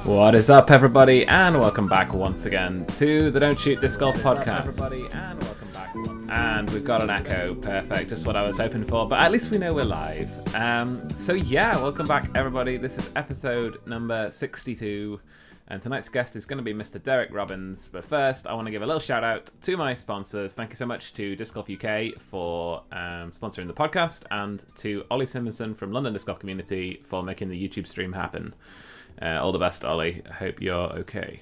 What is up, everybody, and welcome back once again to the Don't Shoot Disc Golf podcast. And we've got an echo, perfect, just what I was hoping for, but at least we know we're live. So yeah, welcome back, everybody. This is episode number 62, and tonight's guest is going to be Mr. Derek Robbins. But first, I want to give a little shout out to my sponsors. Thank you so much to Disc Golf UK for sponsoring the podcast, and to Ollie Simonson from London Disc Golf Community for making the YouTube stream happen. All the best, Ollie. I hope you're okay.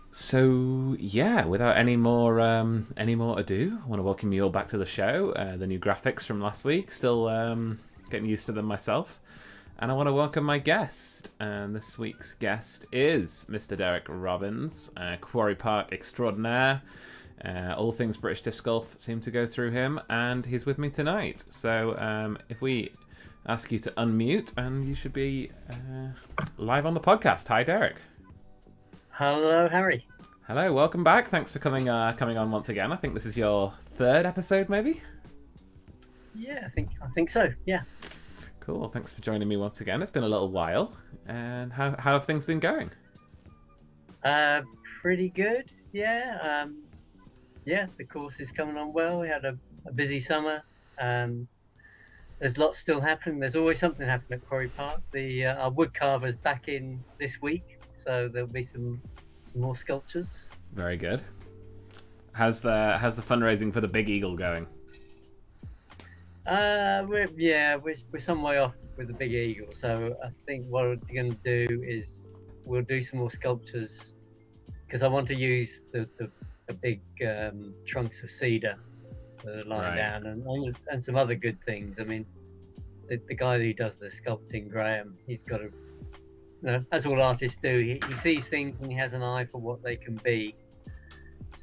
So yeah, without any more ado, I want to welcome you all back to the show. The new graphics from last week, still getting used to them myself. And I want to welcome my guest. And this week's guest is Mr. Derek Robbins, Quarry Park extraordinaire. All things British disc golf seem to go through him, and he's with me tonight. So if we ask you to unmute, and you should be live on the podcast. Hi, Derek. Hello, Harry. Hello, welcome back. Thanks for coming on once again. I think this is your third episode, maybe? Yeah, I think so, yeah. Cool, thanks for joining me once again. It's been a little while. And how have things been going? Pretty good, yeah. The course is coming on well. We had a busy summer. There's lots still happening. There's always something happening at Quarry Park. Our wood carver's back in this week, so there'll be some more sculptures. Very good. How's the fundraising for the Big Eagle going? We're some way off with the Big Eagle. So I think what we're going to do is we'll do some more sculptures, because I want to use the big trunks of cedar lying down, and some other good things. I mean, the guy who does the sculpting, Graham, he's got as all artists do, he sees things and he has an eye for what they can be.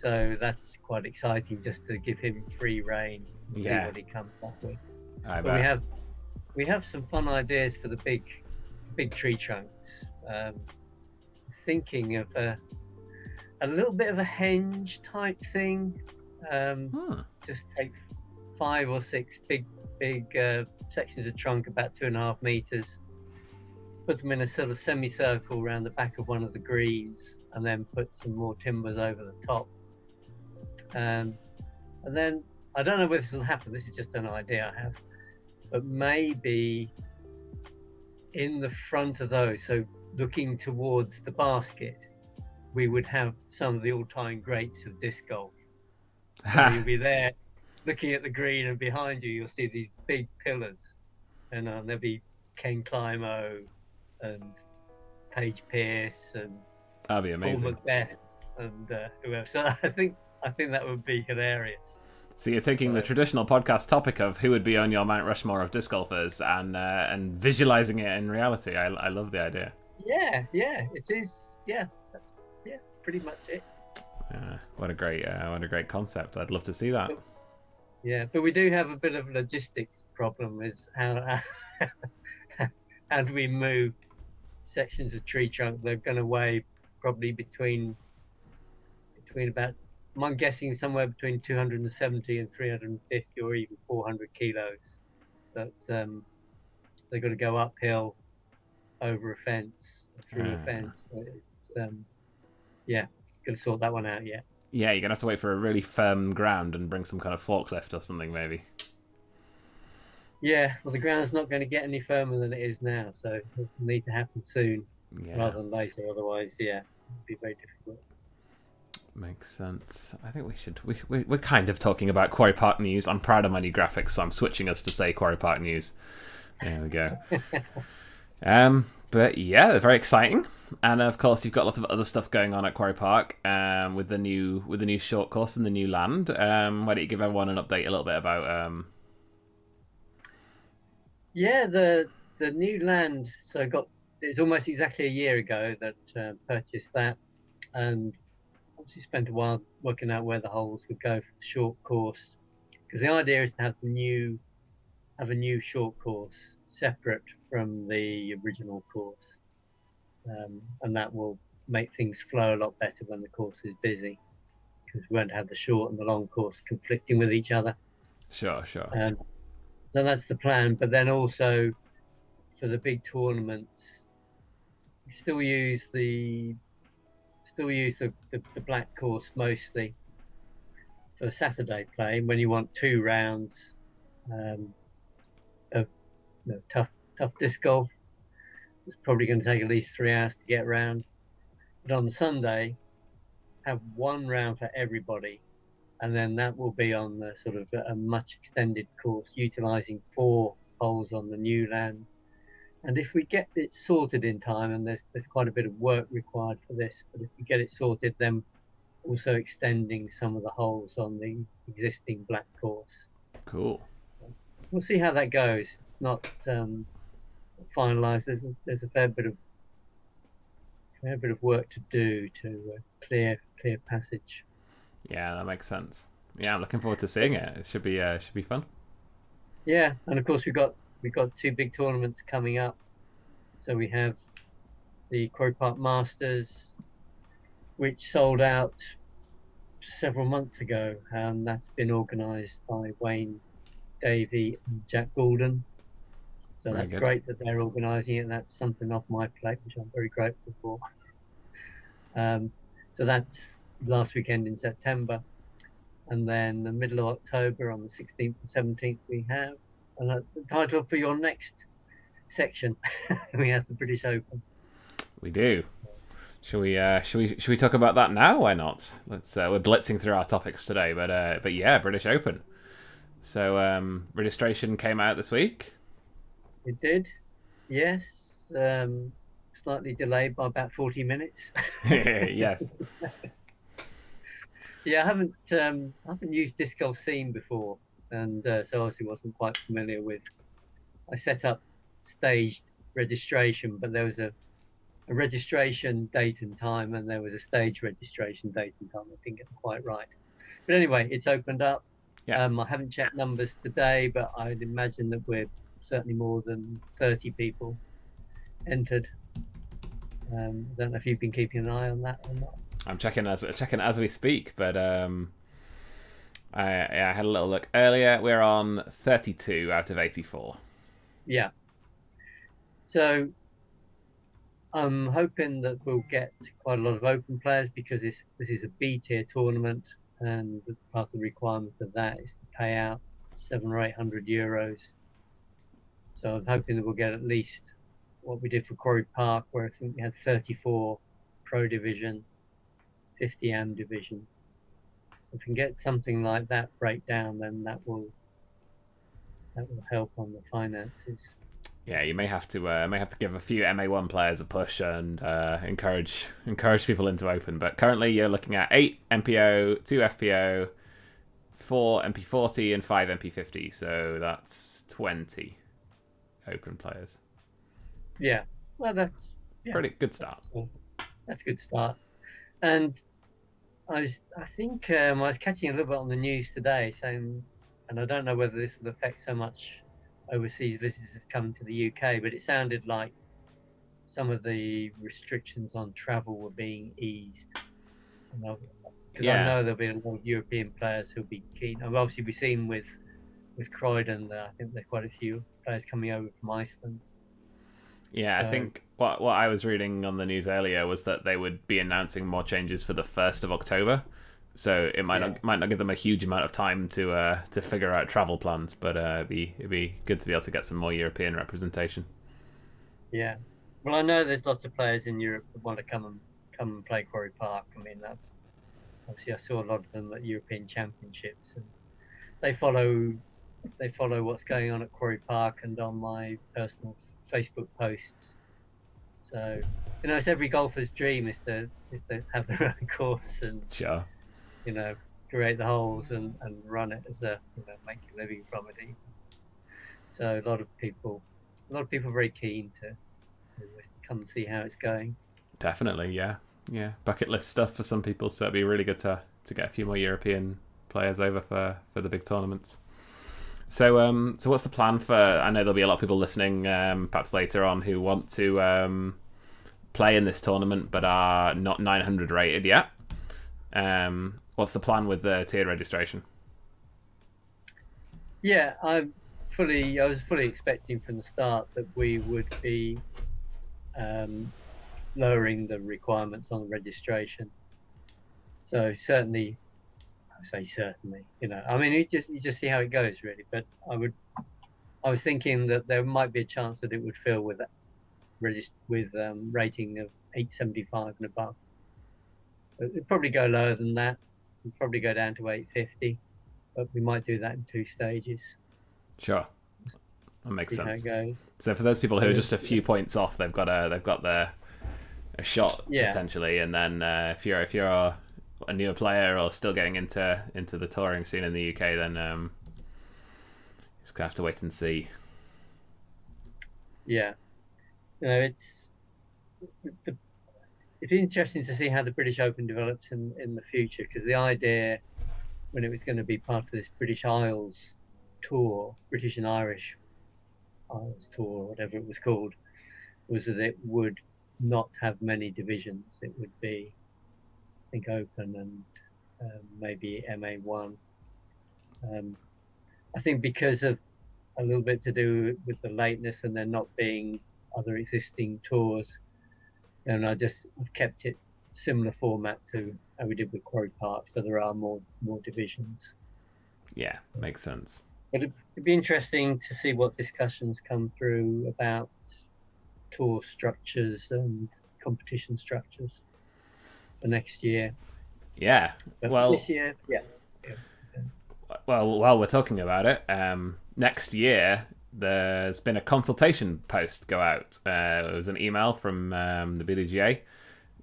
So that's quite exciting, just to give him free rein and see what he comes up with. But we have some fun ideas for the big tree trunks. Thinking of a little bit of a henge type thing. Just take 5 or 6 big sections of trunk about 2.5 meters, put them in a sort of semicircle around the back of one of the greens, and then put some more timbers over the top. And then I don't know whether this will happen. This is just an idea I have, but maybe in the front of those, so looking towards the basket, we would have some of the all-time greats of disc golf. So you'll be there looking at the green, and behind you you'll see these big pillars, and there'll be Ken Climo and Paige Pierce and that'd be amazing. Paul Macbeth and whoever. So I think that would be hilarious. So you're taking the traditional podcast topic of who would be on your Mount Rushmore of disc golfers and visualizing it in reality. I love the idea. Yeah, it is. Yeah, that's pretty much it. What a great concept. I'd love to see that. Yeah, but we do have a bit of a logistics problem, is how do we move sections of tree trunk? They're going to weigh probably between about, I'm guessing somewhere between 270 and 350 or even 400 kilos. But they've got to go uphill, over a fence, through a fence. It's, got to sort that one out yet. Yeah, you're going to have to wait for a really firm ground and bring some kind of forklift or something, maybe. Yeah, well, the ground's not going to get any firmer than it is now, so it'll need to happen soon rather than later. Otherwise, it'll be very difficult. Makes sense. I think we're kind of talking about Quarry Park news. I'm proud of my new graphics, so I'm switching us to say Quarry Park news. There we go. But yeah, they're very exciting, and of course you've got lots of other stuff going on at Quarry Park with the new short course and the new land. Why don't you give everyone an update a little bit about? The new land. So it's almost exactly a year ago that purchased that, and obviously spent a while working out where the holes would go for the short course, because the idea is to have a new short course separate from the original course, and that will make things flow a lot better when the course is busy, because we won't have the short and the long course conflicting with each other. Sure. So that's the plan. But then also for the big tournaments, we still use the black course mostly for Saturday play. When you want 2 rounds of tough disc golf, it's probably going to take at least 3 hours to get around. But on the Sunday, have 1 round for everybody, and then that will be on the sort of a much extended course, utilizing 4 holes on the new land. And if we get it sorted in time, and there's quite a bit of work required for this, but if we get it sorted, then also extending some of the holes on the existing black course. Cool. We'll see how that goes. It's not finalised. There's a fair bit of work to do to clear passage. Yeah, that makes sense. Yeah, I'm looking forward to seeing it. It should be fun. Yeah, and of course we've got 2 big tournaments coming up. So we have the Quarry Park Masters, which sold out several months ago, and that's been organised by Wayne Davey and Jack Goulden. So that's great that they're organising it. That's something off my plate, which I'm very grateful for. So that's last weekend in September, and then the middle of October on the 16th and 17th we have. And the title for your next section, we have the British Open. We do. Should we talk about that now? Why not? Let's. We're blitzing through our topics today, but yeah, British Open. So registration came out this week. It did, yes. Slightly delayed by about 40 minutes. Yes. Yeah, I haven't used Disc Golf Scene before, and so obviously wasn't quite familiar with. I set up staged registration, but there was a registration date and time, and there was a stage registration date and time. I didn't get it quite right. But anyway, it's opened up. Yeah. I haven't checked numbers today, but I'd imagine that we're certainly more than 30 people entered. I don't know if you've been keeping an eye on that or not. I'm checking as we speak, but I had a little look earlier. We're on 32 out of 84. Yeah. So I'm hoping that we'll get quite a lot of open players, because this is a B tier tournament, and part of the requirement of that is to pay out 700 or 800 euros. So I'm hoping that we'll get at least what we did for Quarry Park, where I think we had 34 Pro Division, 50 Am Division. If we can get something like that breakdown, then that will help on the finances. Yeah, you may have to give a few MA1 players a push and encourage people into Open. But currently, you're looking at 8 MPO, 2 FPO, 4 MP40, and 5 MP50. So that's 20 Open players. Yeah, well, that's pretty good start. That's a good start. And I think I was catching a little bit on the news today, saying, and I don't know whether this will affect so much overseas visitors coming to the UK, but it sounded like some of the restrictions on travel were being eased. Because I know there'll be a lot of European players who'll be keen. I've obviously we've seen with Croydon, I think there's quite a few players coming over from Iceland. Yeah, I think what I was reading on the news earlier was that they would be announcing more changes for the 1st of October. So it might not give them a huge amount of time to figure out travel plans, but it'd be good to be able to get some more European representation. Yeah, well, I know there's lots of players in Europe that want to come and play Quarry Park. I mean, obviously I saw a lot of them at European Championships, and they follow what's going on at Quarry Park and on my personal Facebook posts. So it's every golfer's dream is to have their own course and sure. Create the holes and run it as make a living from it. So a lot of people are very keen to come and see how it's going. Definitely, yeah. Bucket list stuff for some people, so it'd be really good to get a few more European players over for the big tournaments. So what's the plan for? I know there'll be a lot of people listening, perhaps later on, who want to play in this tournament but are not 900 rated yet. What's the plan with the tiered registration? Yeah, was fully expecting from the start that we would be lowering the requirements on the registration. So certainly, I say certainly, I mean, you just see how it goes really. But I was thinking that there might be a chance that it would fill with rating of 875 and above. It'd probably go lower than that. It'd probably go down to 850, but we might do that in 2 stages. Sure, that makes sense. Goes. So for those people who are just a few points off, they've got a shot potentially, and then if you're a newer player or still getting into the touring scene in the UK, then just gonna have to wait and see. Yeah, it's interesting to see how the British Open develops in the future, because the idea when it was going to be part of this British Isles tour, British and Irish Isles tour, whatever it was called, was that it would not have many divisions. It would be, I think, Open and maybe MA1. I think because of a little bit to do with the lateness and there not being other existing tours, and I've kept it similar format to how we did with Quarry Park, so there are more divisions. Yeah, makes sense. But it'd be interesting to see what discussions come through about tour structures and competition structures for next year. Yeah, but this year, Well, while we're talking about it, next year there's been a consultation post go out. It was an email from the BDGA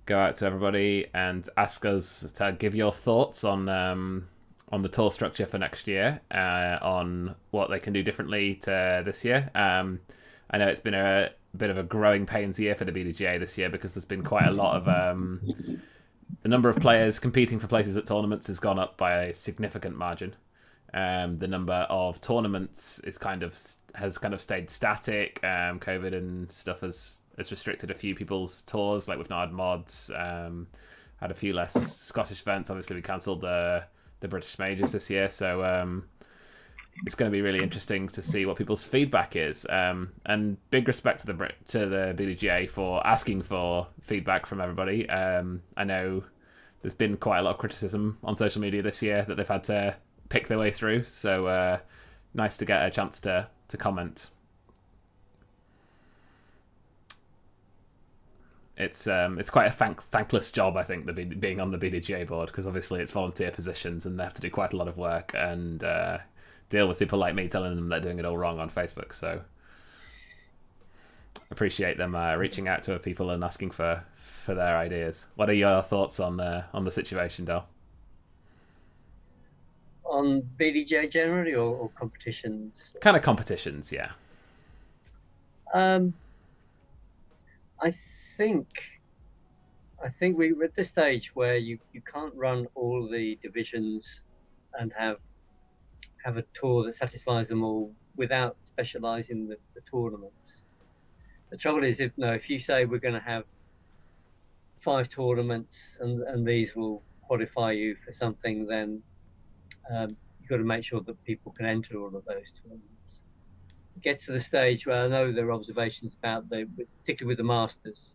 go out to everybody and ask us to give your thoughts on the tour structure for next year, on what they can do differently to this year. I know it's been a bit of a growing pains year for the BDGA this year, because there's been quite a lot of the number of players competing for places at tournaments has gone up by a significant margin. The number of tournaments has kind of stayed static. COVID and stuff has restricted a few people's tours, like we've not had mods, had a few less Scottish events. Obviously we cancelled the British majors this year, so it's going to be really interesting to see what people's feedback is. And big respect to the BDGA for asking for feedback from everybody. I know there's been quite a lot of criticism on social media this year that they've had to pick their way through, so nice to get a chance to comment. It's quite a thankless job, I think, being on the BDGA board, because obviously it's volunteer positions and they have to do quite a lot of work and deal with people like me telling them they're doing it all wrong on Facebook. So appreciate them reaching out to people and asking for their ideas. What are your thoughts on the situation, Del? On BDJ generally, or competitions? Kind of competitions, yeah. I think we're at the stage where you can't run all the divisions and have a tour that satisfies them all without specialising the tournaments. The trouble is, if you say we're going to have 5 tournaments and these will qualify you for something, then you've got to make sure that people can enter all of those tournaments. It gets to the stage where I know there are observations about, particularly with the Masters,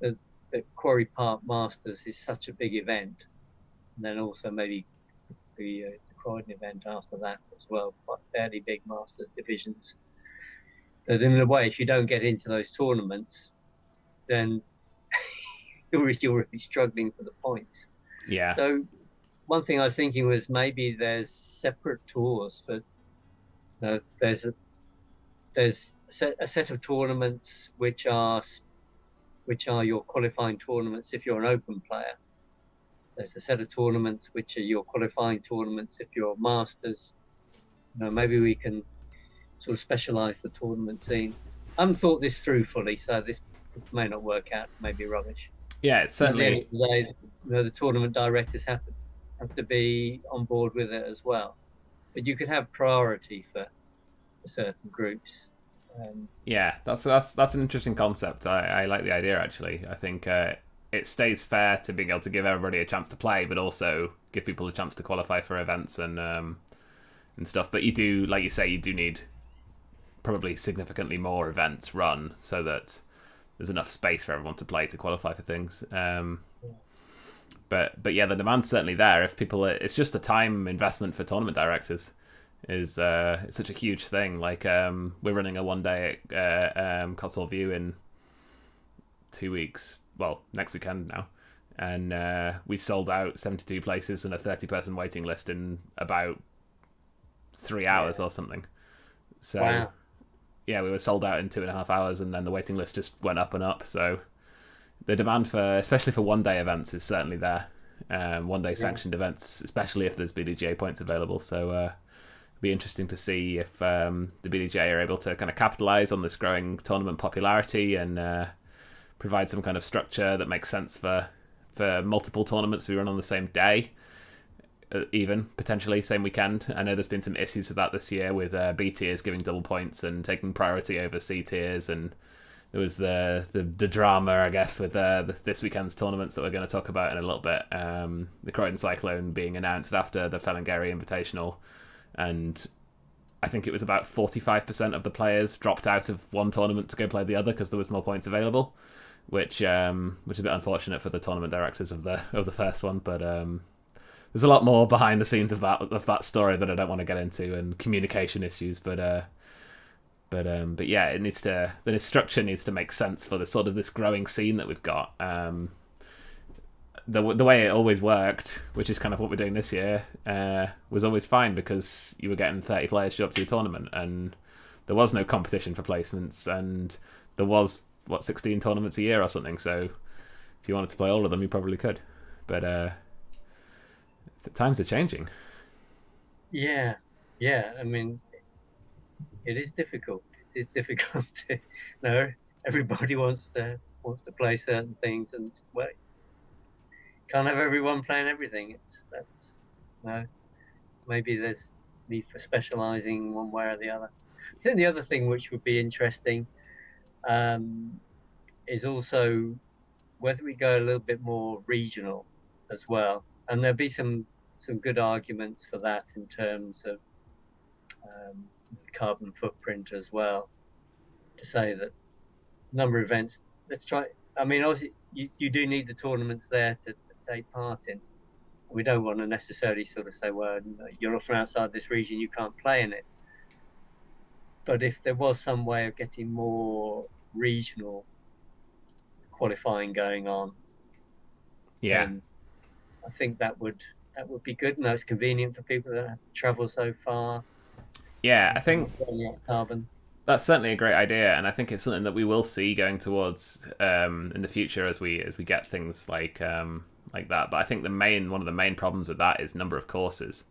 the Quarry Park Masters is such a big event, and then also maybe the Croydon event after that as well, quite fairly big Masters divisions. So in a way, if you don't get into those tournaments, then you're really struggling for the points. Yeah. So one thing I was thinking was maybe there's separate tours for. There's a set of tournaments which are your qualifying tournaments if you're an Open player. There's a set of tournaments which are your qualifying tournaments if you're Masters. Maybe we can sort of specialise the tournament scene. I haven't thought this through fully, so this may not work out. It may be rubbish. Yeah, it's certainly. At the end of the day, the tournament directors have to be on board with it as well. But you could have priority for certain groups. Yeah, that's an interesting concept. I like the idea, actually. I think it stays fair to being able to give everybody a chance to play, but also give people a chance to qualify for events and stuff. But you do, like you say, you do need probably significantly more events run so that there's enough space for everyone to play to qualify for things. But yeah, the demand's certainly there. If people, it's just the time investment for tournament directors is it's such a huge thing. Like we're running a 1 day at Cotswold View in 2 weeks. Well, next weekend now, and we sold out 72 places and a 30-person waiting list in about 3 hours or something. So wow. yeah, we were sold out in 2.5 hours, and then the waiting list just went up and up. So the demand for, especially for 1 day events, is certainly there. 1 day sanctioned events, especially if there's BDGA points available. So it'll be interesting to see if the BDGA are able to kind of capitalize on this growing tournament popularity and provide some kind of structure that makes sense for multiple tournaments to be run on the same day, even potentially same weekend. I know there's been some issues with that this year, with B tiers giving double points and taking priority over C tiers, and there was the drama, I guess, with this weekend's tournaments that we're going to talk about in a little bit. The Croydon Cyclone being announced after the Felingary Invitational, and I think it was about 45% of the players dropped out of one tournament to go play the other because there was more points available, which is a bit unfortunate for the tournament directors of the first one. But there's a lot more behind the scenes of that story that I don't want to get into, and communication issues. But yeah, the structure needs to make sense for the sort of this growing scene that we've got. The way it always worked, which is kind of what we're doing this year, was always fine because you were getting 30 players show up to your tournament, and there was no competition for placements, and there was 16 tournaments a year or something. So if you wanted to play all of them, you probably could. But the times are changing. Yeah. I mean, it is difficult. It is difficult to, everybody wants to play certain things, and well, can't have everyone playing everything. Maybe there's need for specialising one way or the other. I think the other thing which would be interesting is also whether we go a little bit more regional as well, and there'll be some good arguments for that in terms of carbon footprint as well, to say that number of events, let's try. I mean, obviously you do need the tournaments there to take part in. We don't want to necessarily sort of say, well, you're from outside this region, you can't play in it. But if there was some way of getting more regional qualifying going on, then I think that would be good. And it's convenient for people that have to travel so far. Yeah, I think carbon. That's certainly a great idea, and I think it's something that we will see going towards in the future as we get things like that. But I think one of the main problems with that is number of courses.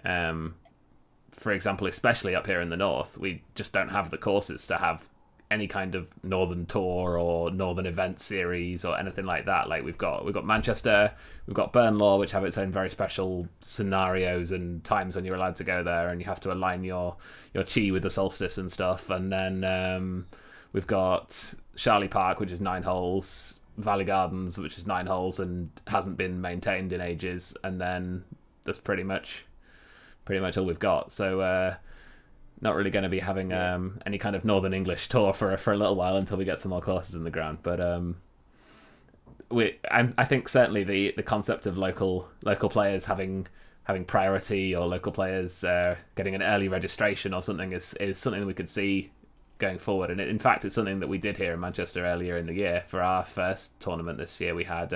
For example, especially up here in the north, we just don't have the courses to have any kind of northern tour or northern event series or anything like that. Like we've got Manchester, we've got Burnlaw, which have its own very special scenarios and times when you're allowed to go there, and you have to align your chi with the solstice and stuff. And then we've got Charlie Park, which is 9 holes, Valley Gardens, which is 9 holes and hasn't been maintained in ages, and then that's pretty much all we've got. So not really going to be having any kind of Northern English tour for a little while until we get some more courses in the ground. But I think certainly the concept of local players having priority, or local players getting an early registration or something is something that we could see going forward. And in fact, it's something that we did here in Manchester earlier in the year for our first tournament this year. We had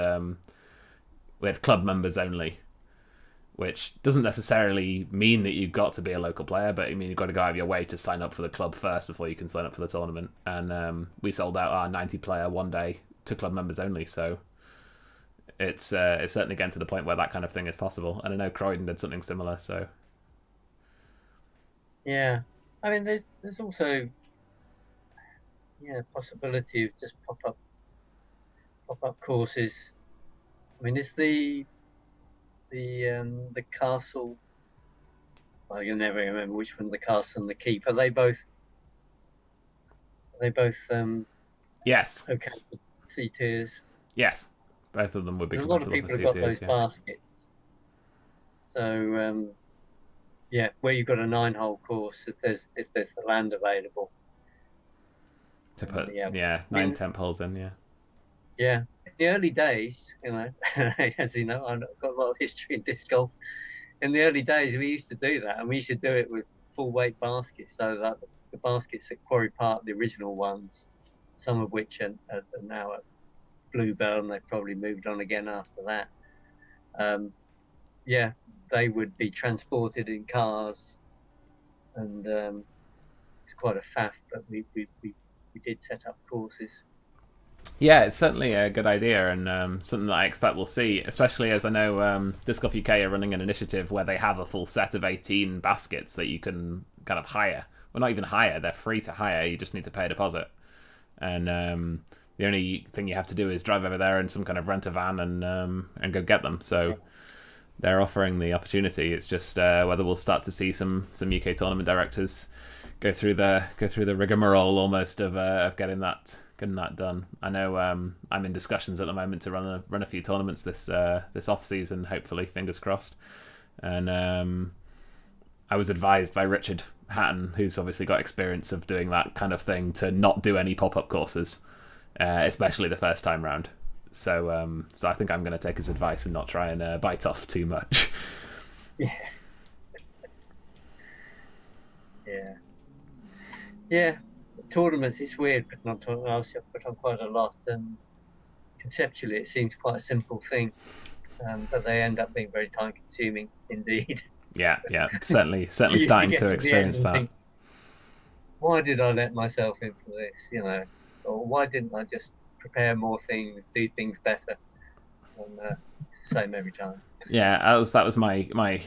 club members only, which doesn't necessarily mean that you've got to be a local player, but I mean you've got to go out of your way to sign up for the club first before you can sign up for the tournament. And we sold out our 90-player 1 day to club members only, so it's certainly getting to the point where that kind of thing is possible. And I know Croydon did something similar. So yeah, I mean there's also possibility of just pop up courses. I mean, is the castle, well, you'll never remember which one, the castle and the keep, are they both yes, okay, C tiers? Yes, both of them would be a lot of compatible people for have got C tiers, those baskets, so Yeah, where you've got a 9-hole course, if there's the land available. To put Yeah, I 9 mean, temp holes in, yeah. yeah. In the early days, as you know, I've got a lot of history in disc golf. In the early days, we used to do that, and we used to do it with full weight baskets. So that the baskets at Quarry Park, the original ones, some of which are now at Bluebell, and they've probably moved on again after that. Yeah, they would be transported in cars, and it's quite a faff, but we did set up courses. Yeah, it's certainly a good idea and something that I expect we'll see, especially as I know Disc Golf UK are running an initiative where they have a full set of 18 baskets that you can kind of hire. Well, not even hire, they're free to hire, you just need to pay a deposit. And the only thing you have to do is drive over there in some kind of rent a van and go get them. So they're offering the opportunity. It's just whether we'll start to see some UK tournament directors go through the rigmarole almost of getting that done. I know I'm in discussions at the moment to run a few tournaments this off season. Hopefully, fingers crossed. And I was advised by Richard Hatton, who's obviously got experience of doing that kind of thing, to not do any pop-up courses, especially the first time round. So I think I'm going to take his advice and not try and bite off too much. Yeah. Yeah. Yeah. Tournaments, it's weird, but not obviously I've put on quite a lot, and conceptually it seems quite a simple thing, but they end up being very time consuming indeed. Yeah, certainly starting to experience that. Think, why did I let myself in for this, or why didn't I just prepare more things, do things better? And same every time. Yeah, that was my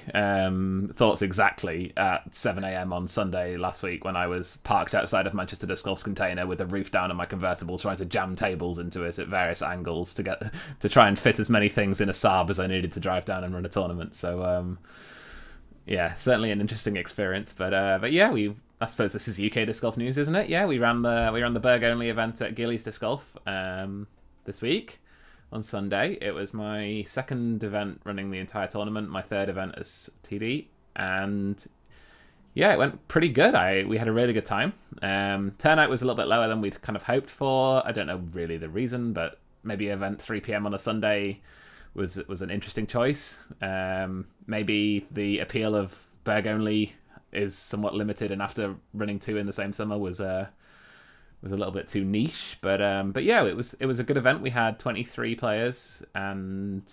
thoughts exactly at 7 a.m. on Sunday last week when I was parked outside of Manchester Disc Golf's container with the roof down on my convertible, trying to jam tables into it at various angles to try and fit as many things in a Saab as I needed to drive down and run a tournament. So yeah, certainly an interesting experience. But yeah, I suppose this is UK Disc Golf news, isn't it? Yeah, we ran the Berg only event at Gillies Disc Golf this week. On Sunday, it was my second event running the entire tournament, my third event as TD, and yeah, it went pretty good. We had a really good time. Turnout was a little bit lower than we'd kind of hoped for. I don't know really the reason, but maybe event 3 p.m. on a Sunday was an interesting choice. Maybe the appeal of Berg only is somewhat limited, and after running 2 in the same summer was a little bit too niche, but yeah, it was a good event. We had 23 players, and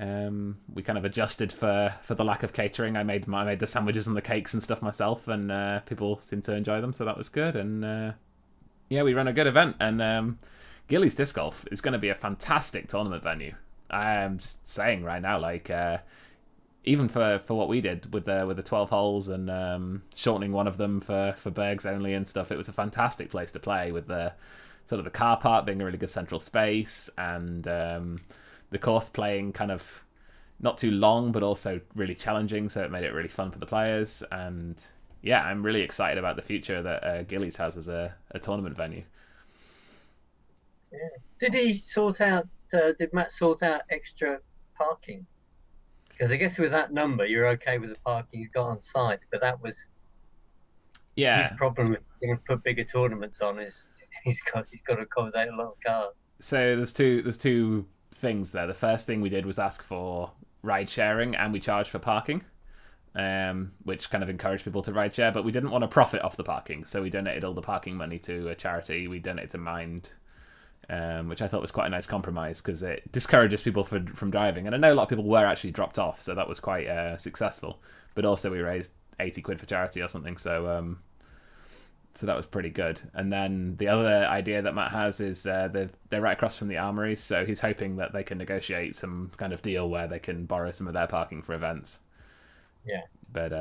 we kind of adjusted for the lack of catering. I made the sandwiches and the cakes and stuff myself, and people seemed to enjoy them, so that was good. And yeah, we ran a good event, and Gillies Disc Golf is going to be a fantastic tournament venue. I'm just saying right now, like even for what we did with the 12 holes and shortening one of them for Bergs only and stuff, it was a fantastic place to play, with the sort of the car park being a really good central space, and the course playing kind of not too long but also really challenging, so it made it really fun for the players. And yeah, I'm really excited about the future that Gillies has as a tournament venue. Yeah. Did Matt sort out extra parking? Because I guess with that number, you're okay with the parking he's got on site, but that was his problem with going to put bigger tournaments on. Is he's got to accommodate a lot of cars. So there's two things there. The first thing we did was ask for ride sharing, and we charged for parking, which kind of encouraged people to ride share. But we didn't want to profit off the parking, so we donated all the parking money to a charity. We donated to Mind, which I thought was quite a nice compromise, because it discourages people from driving. And I know a lot of people were actually dropped off, so that was quite successful. But also we raised 80 quid for charity or something, so that was pretty good. And then the other idea that Matt has is they're right across from the armories, so he's hoping that they can negotiate some kind of deal where they can borrow some of their parking for events. Yeah. But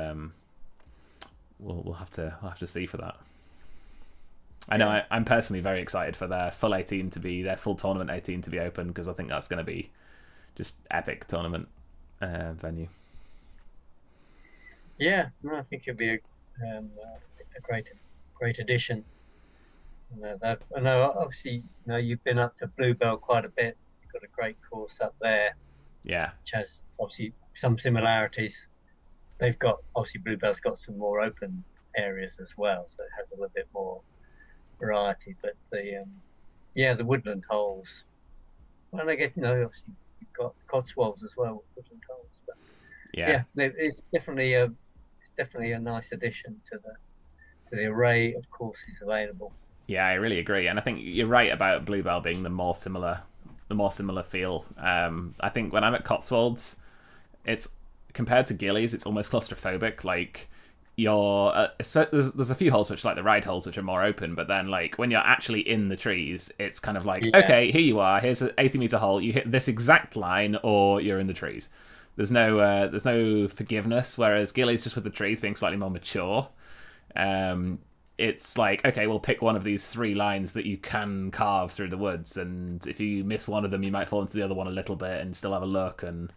we'll have to see for that. I know I'm personally very excited for their full tournament 18 to be open, because I think that's going to be just epic tournament venue. Yeah, no, I think it'll be a great addition. I know obviously you've been up to Bluebell quite a bit. You've got a great course up there. Yeah, which has obviously some similarities they've got, obviously Bluebell's got some more open areas as well, so it has a little bit more variety. But the woodland holes. Well, I guess obviously you've got Cotswolds as well with woodland holes. But it's definitely a nice addition to the array of courses available. Yeah, I really agree, and I think you're right about Bluebell being the more similar feel. I think when I'm at Cotswolds, it's compared to Gillies, it's almost claustrophobic. Like there's a few holes which like the ride holes which are more open, but then like when you're actually in the trees, it's kind of like okay, here you are. Here's an 80-meter hole. You hit this exact line, or you're in the trees. There's no forgiveness. Whereas Gillies, just with the trees being slightly more mature, it's like, okay, we'll pick one of these 3 lines that you can carve through the woods, and if you miss one of them, you might fall into the other one a little bit and still have a look. And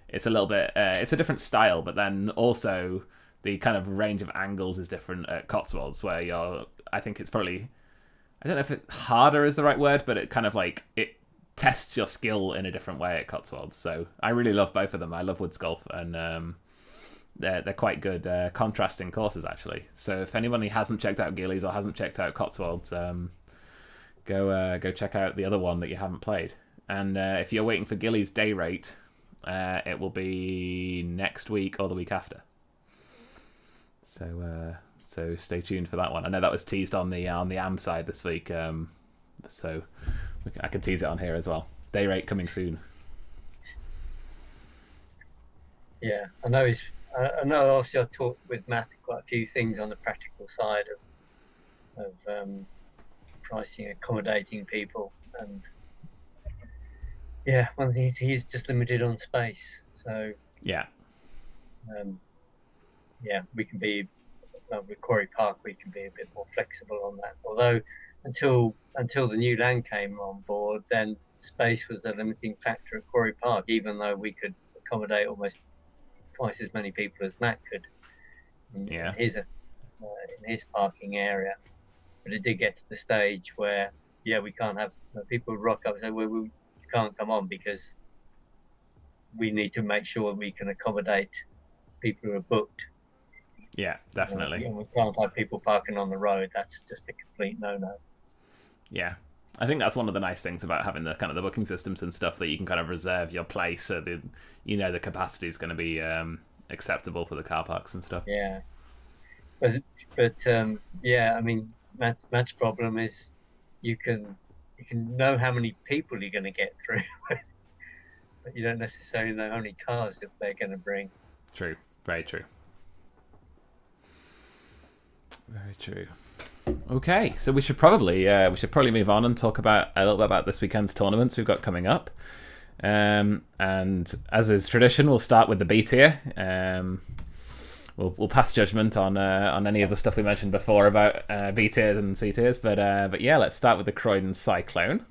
it's a little bit, it's a different style, but then also the kind of range of angles is different at Cotswolds, where I think it's probably, I don't know if harder is the right word, but it kind of like, it tests your skill in a different way at Cotswolds. So I really love both of them. I love Woods Golf, and they're quite good contrasting courses, actually. So if anyone hasn't checked out Gillies or hasn't checked out Cotswolds, go check out the other one that you haven't played. And if you're waiting for Gillies day rate, it will be next week or the week after. So stay tuned for that one. I know that was teased on the AM side this week, so I can tease it on here as well. Day rate coming soon. Yeah, I know. Obviously, I've talked with Matt quite a few things on the practical side of pricing, accommodating people, and one of the things, he's just limited on space. So we can be with Quarry Park. We can be a bit more flexible on that. Although until the new land came on board, then space was a limiting factor at Quarry Park, even though we could accommodate almost twice as many people as Matt could in his parking area. But it did get to the stage where we can't have people rock up and say, well, we can't come on because we need to make sure we can accommodate people who are booked. Yeah, definitely. And we can't have people parking on the road. That's just a complete no-no. Yeah, I think that's one of the nice things about having the kind of the booking systems and stuff, that you can kind of reserve your place so that the capacity is going to be acceptable for the car parks and stuff. Yeah, but I mean, Matt's problem is you can know how many people you're going to get through, but you don't necessarily know how many cars that they're going to bring. True, very true. Very true. Okay, so we should probably move on and talk about a little bit about this weekend's tournaments we've got coming up. And as is tradition, we'll start with the B tier. We'll pass judgment on any of the stuff we mentioned before about B tiers and C tiers, but let's start with the Croydon Cyclone.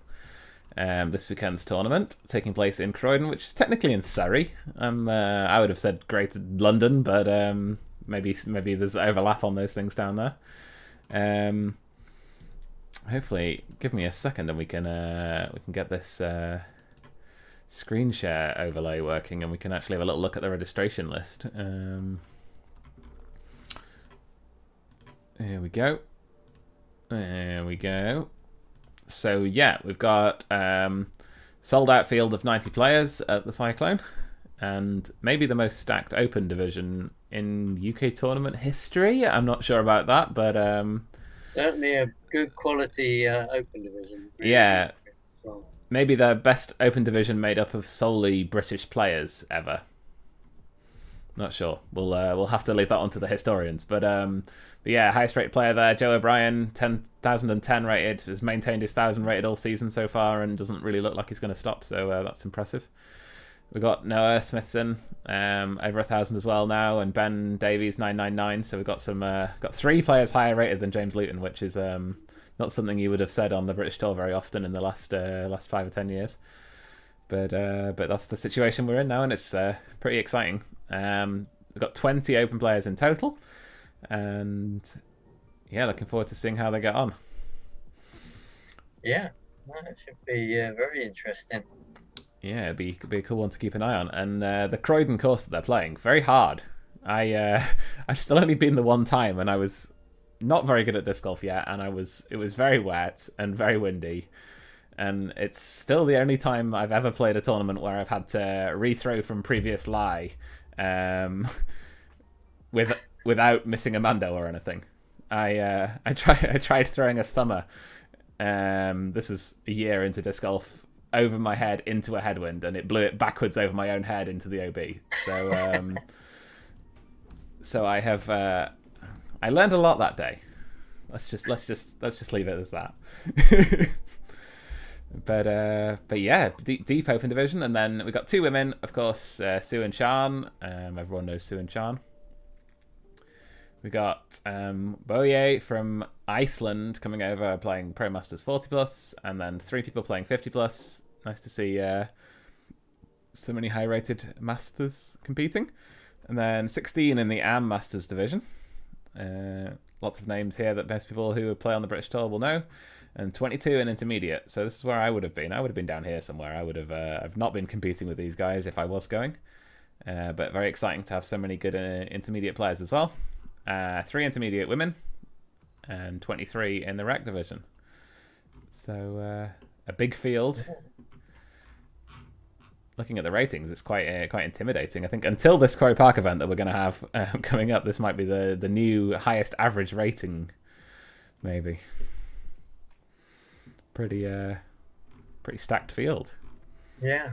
This weekend's tournament taking place in Croydon, which is technically in Surrey. I would have said Greater London, but maybe there's overlap on those things down there. Hopefully, give me a second and we can get this screen share overlay working, and we can actually have a little look at the registration list. There we go. There we go. So we've got sold out field of 90 players at the Cyclone, and maybe the most stacked open division in UK tournament history. I'm not sure about that, but certainly a good quality open division. Yeah, maybe the best open division made up of solely British players ever. Not sure. We'll have to leave that on to the historians. But highest rated player there, Joe O'Brien, 10,010 rated, has maintained his 1,000 rated all season so far, and doesn't really look like he's going to stop. So that's impressive. We've got Noah Smithson, over 1,000 as well now, and Ben Davies 999. So we've got got 3 players higher rated than James Luton, which is not something you would have said on the British Tour very often in the last 5 or 10 years. But that's the situation we're in now, and it's pretty exciting. We've got 20 open players in total, and looking forward to seeing how they get on. Yeah, that should be very interesting. Yeah, it'd be a cool one to keep an eye on. And the Croydon course that they're playing, very hard. I've still only been the one time, and I was not very good at disc golf yet, and it was very wet and very windy, and it's still the only time I've ever played a tournament where I've had to rethrow from previous lie, without missing a mando or anything. I tried throwing a thumber. This was a year into disc golf, over my head into a headwind, and it blew it backwards over my own head into the OB. So so I have I learned a lot that day. Let's just leave it as that. But yeah, deep open division, and then we got two women, of course, Sue and Chan. Everyone knows Sue and Chan. We got Boye from Iceland coming over, playing Pro Masters 40 plus, and then 3 people playing 50 plus. Nice to see so many high rated masters competing. And then 16 in the AM Masters division. Lots of names here that most people who play on the British Tour will know. And 22 in intermediate. So this is where I would have been. I would have been down here somewhere. I would have I've not been competing with these guys if I was going. But very exciting to have so many good intermediate players as well. 3 intermediate women and 23 in the rec division. So a big field. Looking at the ratings, it's quite intimidating. I think until this Quarry Park event that we're going to have coming up, this might be the new highest average rating, maybe. Pretty stacked field. Yeah.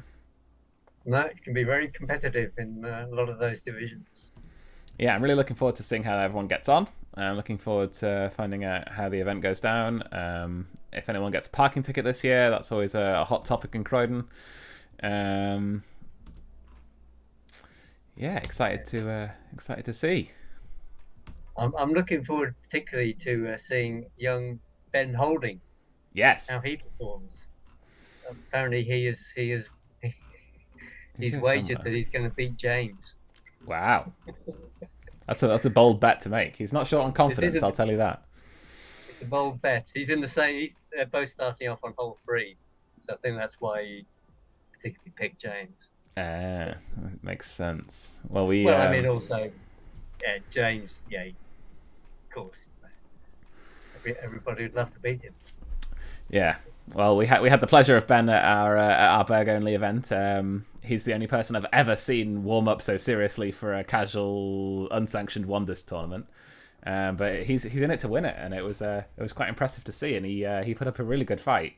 No, it can be very competitive in a lot of those divisions. Yeah, I'm really looking forward to seeing how everyone gets on. I'm looking forward to finding out how the event goes down. If anyone gets a parking ticket this year, that's always a hot topic in Croydon. Yeah, excited to see. I'm looking forward particularly to seeing young Ben Holding. Yes. How he performs. Apparently he's wagered that he's going to beat James. Wow. That's a bold bet to make. He's not short on confidence, I'll tell you that. It's a bold bet. He's in the same. They're both starting off on hole 3, so I think that's why he particularly picked James. Makes sense. Well, I mean, also, yeah, James. Yeah, of course. Everybody would love to beat him. Yeah. Well, we had the pleasure of Ben at our Berg only event. He's the only person I've ever seen warm up so seriously for a casual, unsanctioned one disc tournament. But he's in it to win it, and it was quite impressive to see. And he put up a really good fight.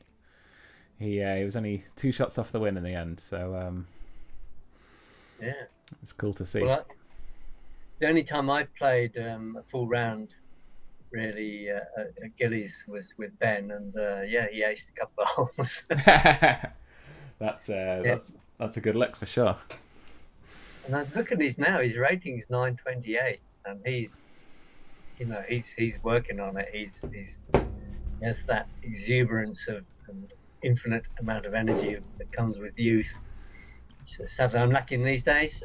He was only 2 shots off the win in the end, so yeah, it's cool to see. Well, the only time I played a full round, really, at Gillies was with Ben, and yeah, he aced a couple of holes. That's a good look for sure. And I look at his now. His rating's 928, and he's working on it. He has that exuberance of infinite amount of energy that comes with youth. Sadly, I'm lacking these days.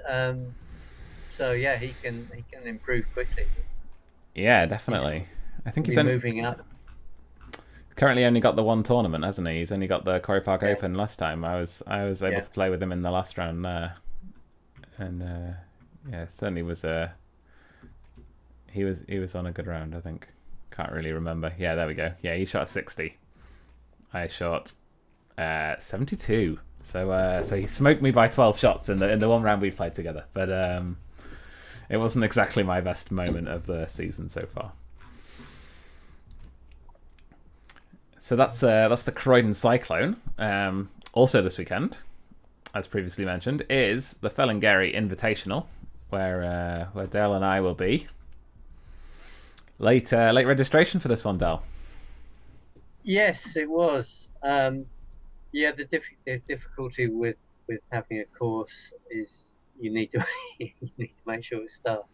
So yeah, he can improve quickly. Yeah, definitely. I think he's moving up. Currently only got the one tournament, hasn't he? He's only got the Quarry Park Open last time. I was able to play with him in the last round there, and yeah, certainly was he was on a good round. I think, can't really remember. Yeah, there we go. Yeah, he shot a 60. I shot 72. So he smoked me by 12 shots in the one round we've played together. But it wasn't exactly my best moment of the season so far. So that's the Croydon Cyclone. Also this weekend, as previously mentioned, is the Felingary Invitational, where Dale and I will be. Late registration for this one, Dale. Yes, it was. Yeah, the difficulty with having a course is you need to make sure it's staffed.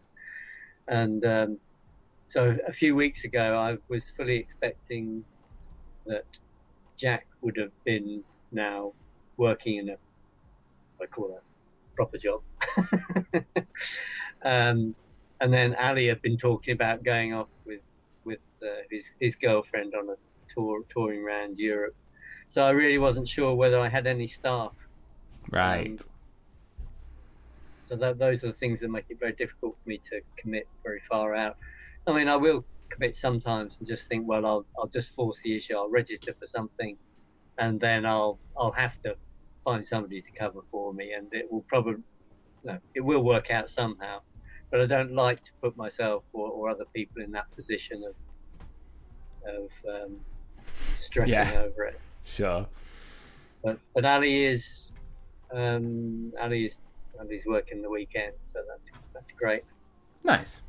And so a few weeks ago, I was fully expecting that Jack would have been now working in I call a proper job. And then Ali had been talking about going off with his girlfriend on a touring around Europe. So I really wasn't sure whether I had any staff. Right. So those are the things that make it very difficult for me to commit very far out. I mean, I will commit sometimes and just think, well, I'll just force the issue. I'll register for something, and then I'll have to find somebody to cover for me, and it will probably it will work out somehow. But I don't like to put myself or other people in that position of stressing over it. Sure. But Ali is Ali's working the weekend, so that's great. Nice.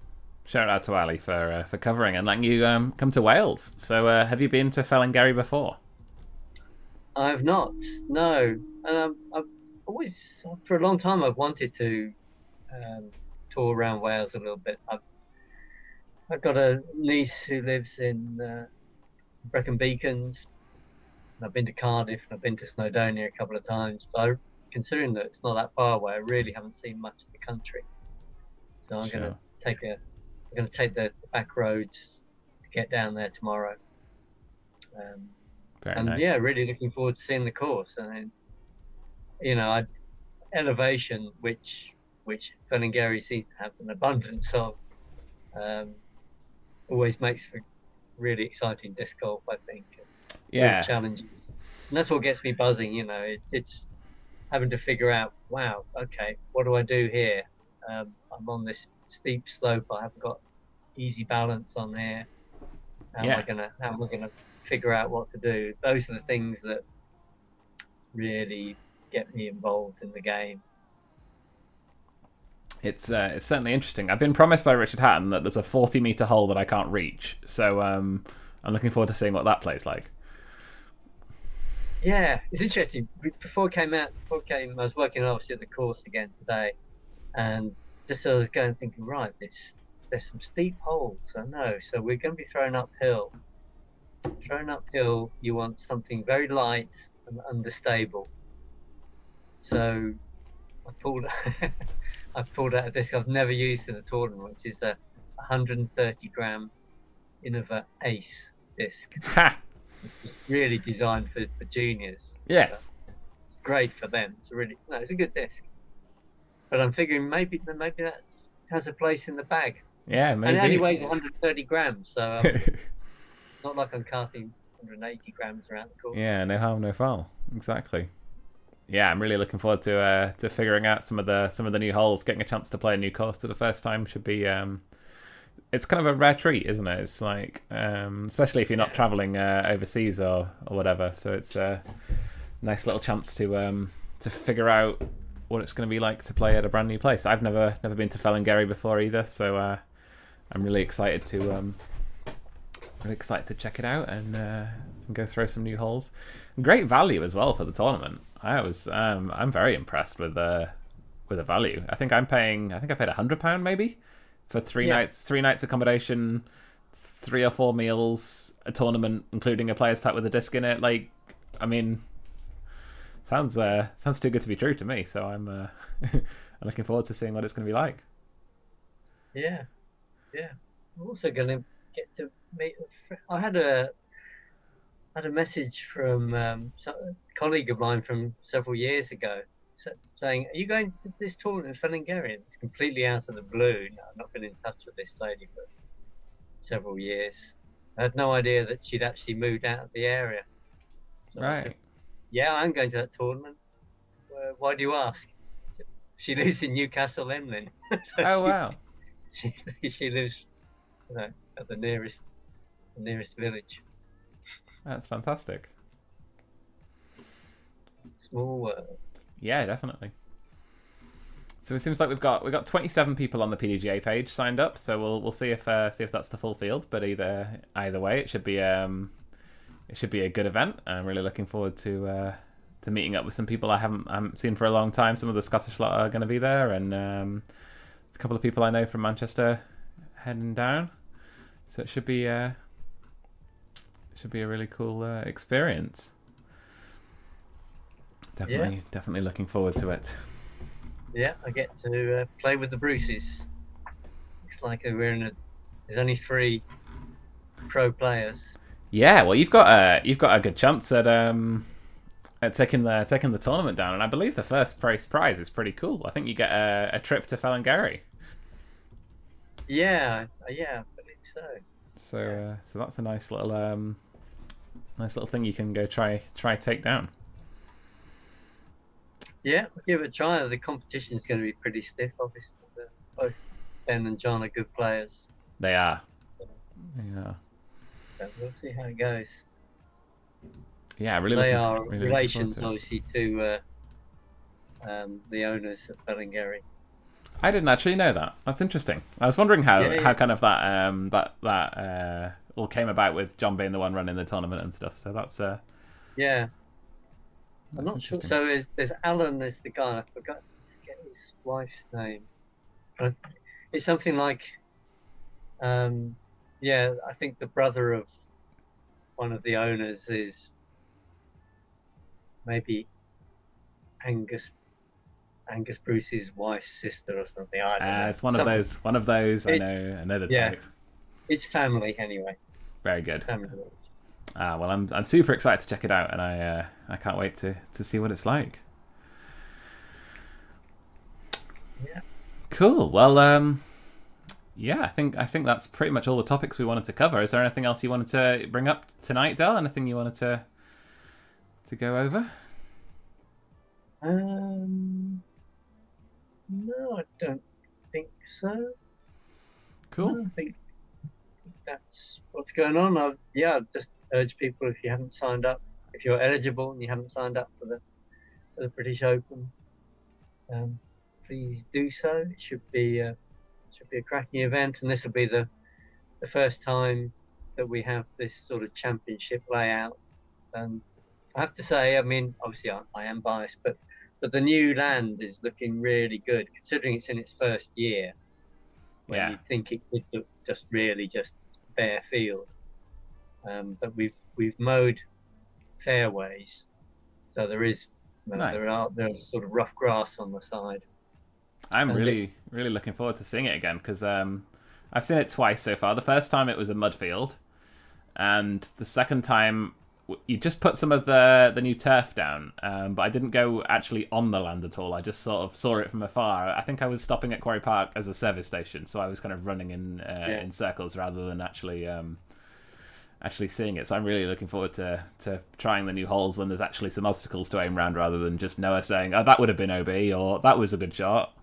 Shout out to Ali for covering and letting you come to Wales. So have you been to Felingary before? I've not, no. And I've always, for a long time, I've wanted to tour around Wales a little bit. I've got a niece who lives in Brecon Beacons. I've been to Cardiff and I've been to Snowdonia a couple of times, but considering that it's not that far away, I really haven't seen much of the country. So I'm going to take the back roads to get down there tomorrow. Very nice. Yeah, really looking forward to seeing the course. I mean, elevation, which Felingary seems to have an abundance of, always makes for really exciting disc golf, I think. Yeah. Challenging. And that's what gets me buzzing, it's having to figure out, wow, okay, what do I do here? I'm on this steep slope. I haven't got easy balance on here. How am I gonna figure out what to do? Those are the things that really get me involved in the game. It's certainly interesting. I've been promised by Richard Hatton that there's a 40-meter hole that I can't reach, so I'm looking forward to seeing what that plays like. Yeah, it's interesting. Before I was working obviously at the course again today, and just as I was going thinking, right, there's some steep holes, I know, so we're going to be throwing uphill. Throwing uphill, you want something very light and understable. So I pulled out a disc I've never used in a tournament, which is a 130 gram Innova Ace disc. Ha! It's really designed for juniors. Yes. So it's great for them. It's a good disc. But I'm figuring maybe that has a place in the bag. Yeah, maybe. And it only weighs 130 grams, so not like I'm carting 180 grams around the course. Yeah, no harm, no foul. Exactly. Yeah, I'm really looking forward to figuring out some of the new holes. Getting a chance to play a new course for the first time should be. It's kind of a rare treat, isn't it? It's like, especially if you're not traveling overseas or whatever. So it's a nice little chance to figure out what it's going to be like to play at a brand new place. I've never been to Felingary before either, so I'm really excited to check it out and go throw some new holes. Great value as well for the tournament. I'm very impressed with the value. I think I paid £100 maybe for three nights accommodation, 3 or 4 meals, a tournament including a player's pack with a disc in it. Like, I mean, sounds too good to be true to me. So I'm looking forward to seeing what it's going to be like. Yeah. I'm also going to get to meet. I had a message from a colleague of mine from several years ago saying, "Are you going to this tournament in Felingary?" It's completely out of the blue. No, I've not been in touch with this lady for several years. I had no idea that she'd actually moved out of the area. So right. said, yeah, I'm going to that tournament. Why do you ask? She lives in Newcastle, Emlyn. Wow. She lives, at the nearest village. That's fantastic. Small world. Yeah, definitely. So it seems like we've got 27 people on the PDGA page signed up. So we'll see if that's the full field. But either way, it should be a good event. I'm really looking forward to meeting up with some people I haven't seen for a long time. Some of the Scottish lot are going to be there, and a couple of people I know from Manchester heading down. So it should be a really cool experience. Definitely looking forward to it. Yeah, I get to play with the Bruces. Looks like there's only 3 pro players. Yeah, well, you've got a good chance at taking the tournament down, and I believe the first prize is pretty cool. I think you get a trip to Felingary. Yeah, I believe so. So that's a nice little thing you can go try take down. Yeah, we'll give it a try. The competition is going to be pretty stiff, obviously. Both Ben and John are good players. They are. So we'll see how it goes. Yeah, really. They are really relations, obviously, to the owners of Felingary. I didn't actually know that. That's interesting. I was wondering how kind of that all came about with John being the one running the tournament and stuff. So that's yeah. I'm not sure. So there's Alan, there's the guy. I forget his wife's name. It's something like, I think the brother of one of the owners is maybe Angus Bruce's wife's sister or something. I don't know. It's one of those. I know the type. It's family anyway. Very good. Family. Well, I'm super excited to check it out, and I can't wait to see what it's like. Yeah. Cool. Well, I think that's pretty much all the topics we wanted to cover. Is there anything else you wanted to bring up tonight, Del? Anything you wanted to go over? No, I don't think so. Cool. No, I think that's what's going on. I'll just urge people, if you haven't signed up, if you're eligible and you haven't signed up for the British Open, please do so. It should be a cracking event, and this will be the first time that we have this sort of championship layout. And I have to say, I mean, obviously I am biased, but the new land is looking really good, considering it's in its first year. When you think it could look just bare field, but we've mowed fairways, so there is there's sort of rough grass on the side. I'm really looking forward to seeing it again, because I've seen it twice so far. The first time it was a mud field, and the second time you just put some of the new turf down, but I didn't go actually on the land at all. I just sort of saw it from afar. I think I was stopping at Quarry Park as a service station, so I was kind of running in circles rather than actually seeing it. So I'm really looking forward to trying the new holes when there's actually some obstacles to aim around, rather than just Noah saying, "Oh, that would have been OB," or "That was a good shot."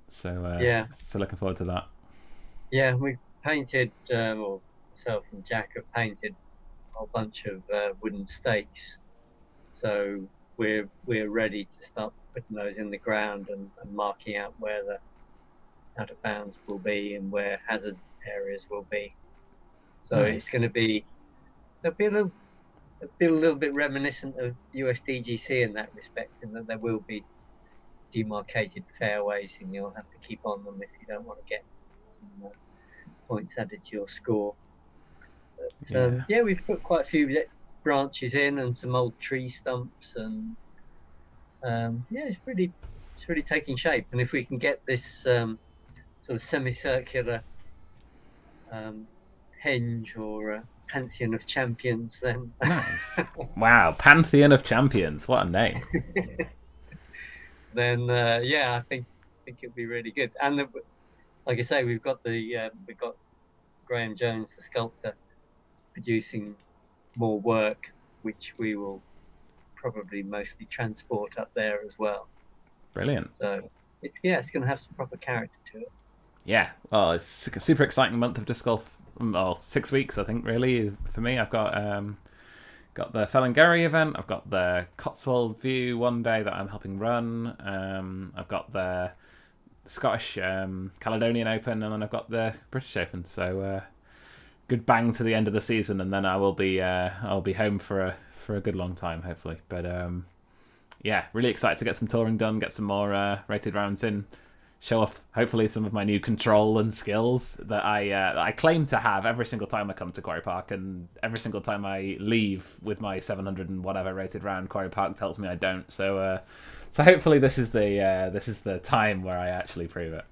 So so looking forward to that. Yeah, we painted, or myself and Jack have painted a bunch of wooden stakes, so we're ready to start putting those in the ground and marking out where the out of bounds will be and where hazard areas will be. So It's going to be a little bit reminiscent of USDGC in that respect, in that there will be demarcated fairways and you'll have to keep on them if you don't want to get some points added to your score. But, we've put quite a few branches in and some old tree stumps, and it's really taking shape. And if we can get this sort of semicircular henge or Pantheon of Champions, then nice. Wow, Pantheon of Champions, what a name. Then I think it'll be really good. And like I say, we've got Graham Jones, the sculptor, producing more work, which we will probably mostly transport up there as well. Brilliant. So it's going to have some proper character to it. Yeah, well, it's a super exciting month of disc golf. Well, 6 weeks, I think, really, for me. I've got the Felingary event. I've got the Cotswold View one day that I'm helping run. I've got the Scottish Caledonian Open, and then I've got the British Open. So good bang to the end of the season, and then I'll be home for a good long time, hopefully. But really excited to get some touring done, get some more rated rounds in, show off hopefully some of my new control and skills that I claim to have every single time I come to Quarry Park, and every single time I leave with my 700 and whatever rated round, Quarry Park tells me I don't. So hopefully this is the time where I actually prove it.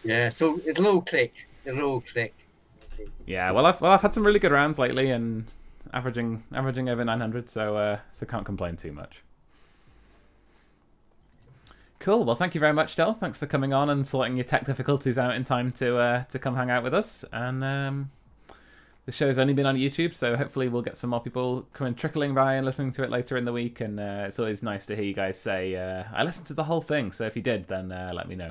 Yeah, so it'll all click. Yeah, well I've had some really good rounds lately, and averaging over 900, so can't complain too much. Cool. Well, thank you very much, Del. Thanks for coming on and sorting your tech difficulties out in time to come hang out with us. And the show's only been on YouTube, so hopefully we'll get some more people coming trickling by and listening to it later in the week. And it's always nice to hear you guys say, I listened to the whole thing. So if you did, then let me know.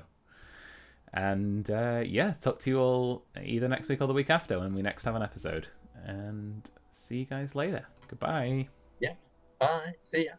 And yeah, talk to you all either next week or the week after when we next have an episode. And see you guys later. Goodbye. Yeah. Bye. See ya.